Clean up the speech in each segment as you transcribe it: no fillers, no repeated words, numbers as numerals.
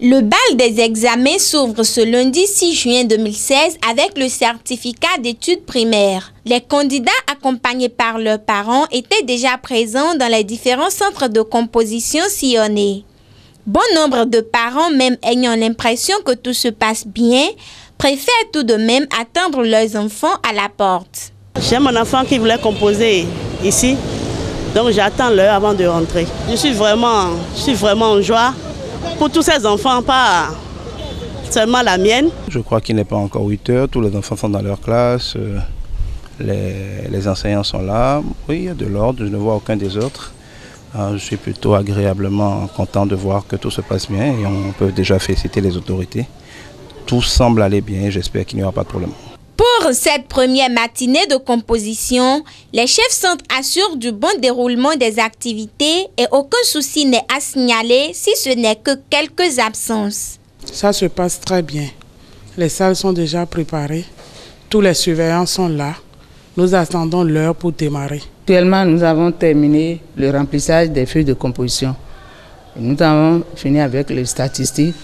Le bal des examens s'ouvre ce lundi 6 juin 2016 avec le certificat d'études primaires. Les candidats accompagnés par leurs parents étaient déjà présents dans les différents centres de composition sillonnés. Bon nombre de parents, même ayant l'impression que tout se passe bien, préfèrent tout de même attendre leurs enfants à la porte. J'ai mon enfant qui voulait composer ici, donc j'attends l'heure avant de rentrer. Je suis vraiment en joie pour tous ces enfants, pas seulement la mienne. Je crois qu'il n'est pas encore 8 heures, tous les enfants sont dans leur classe, les enseignants sont là. Oui, il y a de l'ordre, je ne vois aucun désordre. Je suis plutôt agréablement content de voir que tout se passe bien et on peut déjà féliciter les autorités. Tout semble aller bien et j'espère qu'il n'y aura pas de problème. Pour cette première matinée de composition, les chefs centres assurent du bon déroulement des activités et aucun souci n'est à signaler si ce n'est que quelques absences. Ça se passe très bien. Les salles sont déjà préparées. Tous les surveillants sont là. Nous attendons l'heure pour démarrer. Actuellement, nous avons terminé le remplissage des feuilles de composition. Nous avons fini avec les statistiques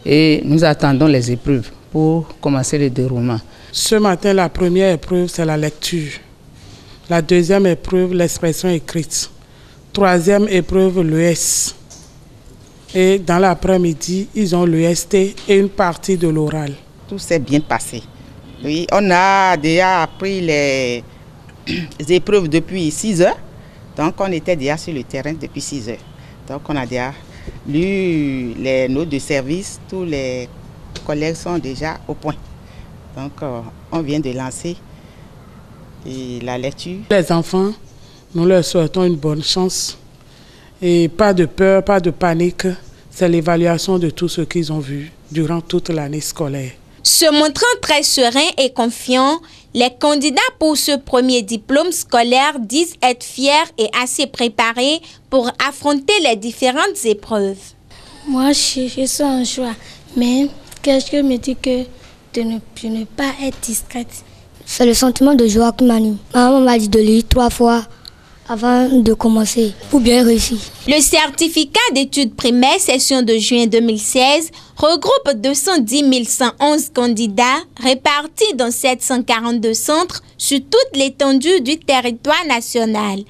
et nous attendons les épreuves pour commencer le déroulement. Ce matin, la première épreuve, c'est la lecture. La deuxième épreuve, l'expression écrite. Troisième épreuve, l'ES. Et dans l'après-midi, ils ont l'EST et une partie de l'oral. Tout s'est bien passé. Oui, on a déjà appris les épreuves depuis 6 heures. Donc, on était déjà sur le terrain depuis 6 heures. Donc, on a déjà lu les notes de service. Tous les collègues sont déjà au point. Donc, on vient de lancer la lecture. Les enfants, nous leur souhaitons une bonne chance. Et pas de peur, pas de panique. C'est l'évaluation de tout ce qu'ils ont vu durant toute l'année scolaire. Se montrant très sereins et confiants, les candidats pour ce premier diplôme scolaire disent être fiers et assez préparés pour affronter les différentes épreuves. Moi, je suis en joie, mais qu'est-ce que me dit que de ne pas être discrète? C'est le sentiment de joie qui m'anime. Ma maman m'a dit de lire 3 fois avant de commencer pour bien réussir. Le certificat d'études primaires session de juin 2016 regroupe 210 111 candidats répartis dans 742 centres sur toute l'étendue du territoire national.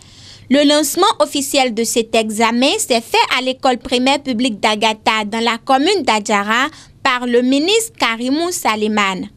Le lancement officiel de cet examen s'est fait à l'école primaire publique d'Agata dans la commune d'Adjara par le ministre Karimou Saliman.